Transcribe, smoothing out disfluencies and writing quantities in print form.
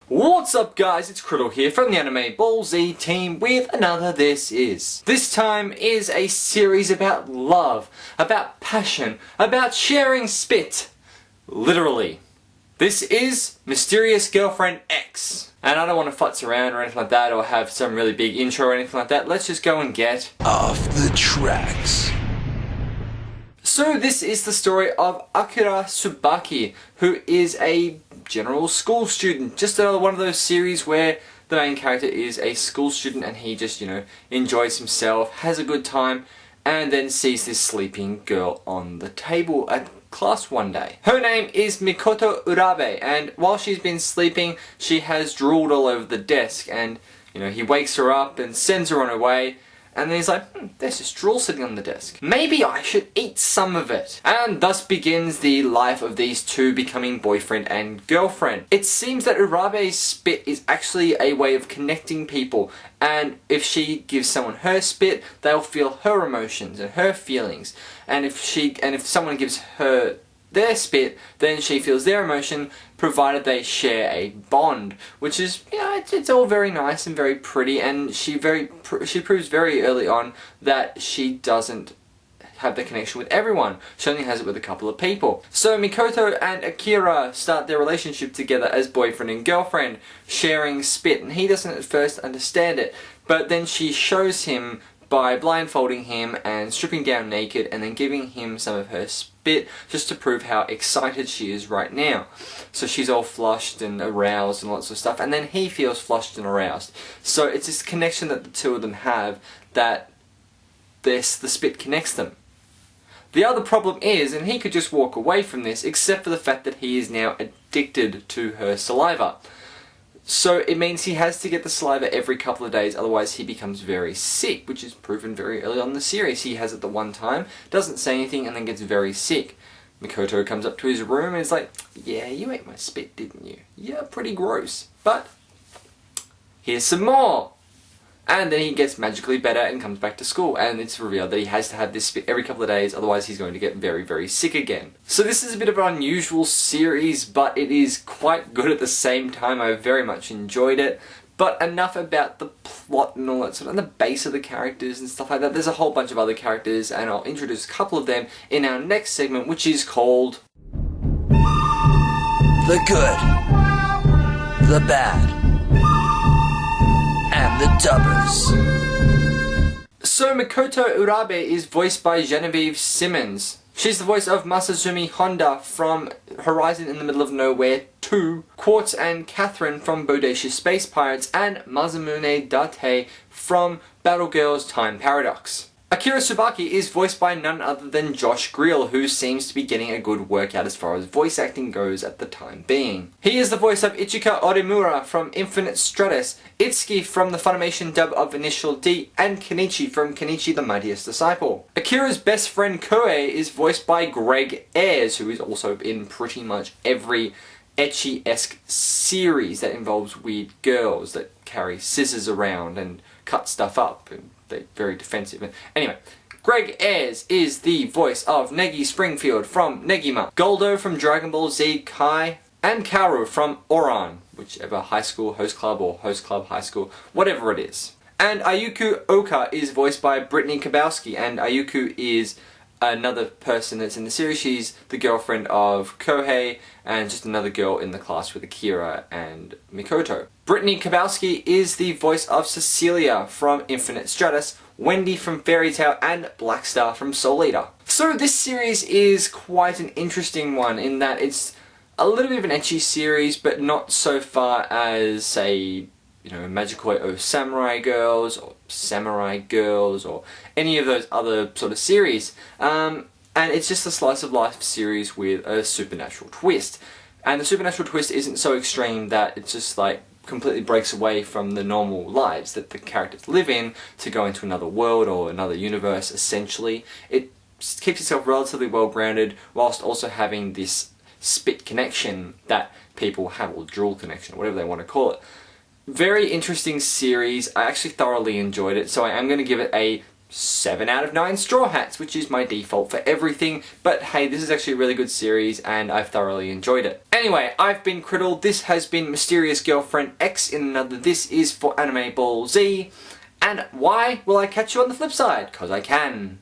What's up guys, it's Criddle here from the AnimeBallZ team with another This Is. This time is a series about love, about passion, about sharing spit. Literally. This is Mysterious Girlfriend X. And I don't want to futz around or anything like that or have some really big intro or anything like that. Let's just go and get off the tracks. So this is the story of Akira Tsubaki, who is a general school student. Just one of those series where the main character is a school student and he just, enjoys himself, has a good time, and then sees this sleeping girl on the table at class one day. Her name is Mikoto Urabe, and while she's been sleeping, she has drooled all over the desk, and he wakes her up and sends her on her way. And then he's like, there's just drool sitting on the desk. Maybe I should eat some of it. And thus begins the life of these two becoming boyfriend and girlfriend. It seems that Urabe's spit is actually a way of connecting people. And if she gives someone her spit, they'll feel her emotions and her feelings. And if someone gives her their spit, then she feels their emotion, provided they share a bond, which is, it's all very nice and very pretty, and she proves very early on that she doesn't have the connection with everyone. She only has it with a couple of people. So Mikoto and Akira start their relationship together as boyfriend and girlfriend, sharing spit, and he doesn't at first understand it, but then she shows him by blindfolding him and stripping down naked and then giving him some of her spit just to prove how excited she is right now. So she's all flushed and aroused and lots of stuff, and then he feels flushed and aroused. So it's this connection that the two of them have that the spit connects them. The other problem is, and he could just walk away from this, except for the fact that he is now addicted to her saliva. So it means he has to get the saliva every couple of days, otherwise he becomes very sick, which is proven very early on in the series. He has it the one time, doesn't say anything, and then gets very sick. Mikoto comes up to his room and is like, yeah, you ate my spit, didn't you? Yeah, pretty gross. But here's some more. And then he gets magically better and comes back to school, and it's revealed that he has to have this spit every couple of days, otherwise he's going to get very, very sick again. So this is a bit of an unusual series, but it is quite good at the same time. I very much enjoyed it. But enough about the plot and all that sort of, and the base of the characters and stuff like that. There's a whole bunch of other characters, and I'll introduce a couple of them in our next segment, which is called The Good, The Bad, and the Dubbers. So Mikoto Urabe is voiced by Genevieve Simmons. She's the voice of Masazumi Honda from Horizon in the Middle of Nowhere 2, Quartz and Catherine from Bodacious Space Pirates, and Masamune Date from Battle Girls Time Paradox. Akira Tsubaki is voiced by none other than Josh Greel, who seems to be getting a good workout as far as voice acting goes at the time being. He is the voice of Ichika Orimura from Infinite Stratus, Itsuki from the Funimation dub of Initial D, and Kenichi from Kenichi the Mightiest Disciple. Akira's best friend Koei is voiced by Greg Ayres, who is also in pretty much every ecchi-esque series that involves weird girls that carry scissors around and cut stuff up, and they're very defensive. Anyway, Greg Ayres is the voice of Negi Springfield from Negima, Goldo from Dragon Ball Z Kai, and Kaoru from Oran, whichever high school, host club, or host club high school, whatever it is. And Ayuku Oka is voiced by Brittany Kabowski, and Ayuku is another person that's in the series. She's the girlfriend of Kohei, and just another girl in the class with Akira and Mikoto. Brittany Kabowski is the voice of Cecilia from Infinite Stratus, Wendy from Fairy Tail, and Blackstar from Soul Eater. So this series is quite an interesting one in that it's a little bit of an ecchi series, but not so far as, say, Magikoi O Samurai Girls, or Samurai Girls, or any of those other sort of series. And it's just a slice of life series with a supernatural twist. And the supernatural twist isn't so extreme that it's just like completely breaks away from the normal lives that the characters live in to go into another world or another universe, essentially. It keeps itself relatively well grounded whilst also having this spit connection that people have, or drool connection, whatever they want to call it. Very interesting series. I actually thoroughly enjoyed it, so I am going to give it a 7 out of 9 Straw Hats, which is my default for everything, but hey, this is actually a really good series and I've thoroughly enjoyed it. Anyway, I've been Criddle, this has been Mysterious Girlfriend X in another This Is for AnimeBallZ, and why will I catch you on the flip side? 'Cause I can.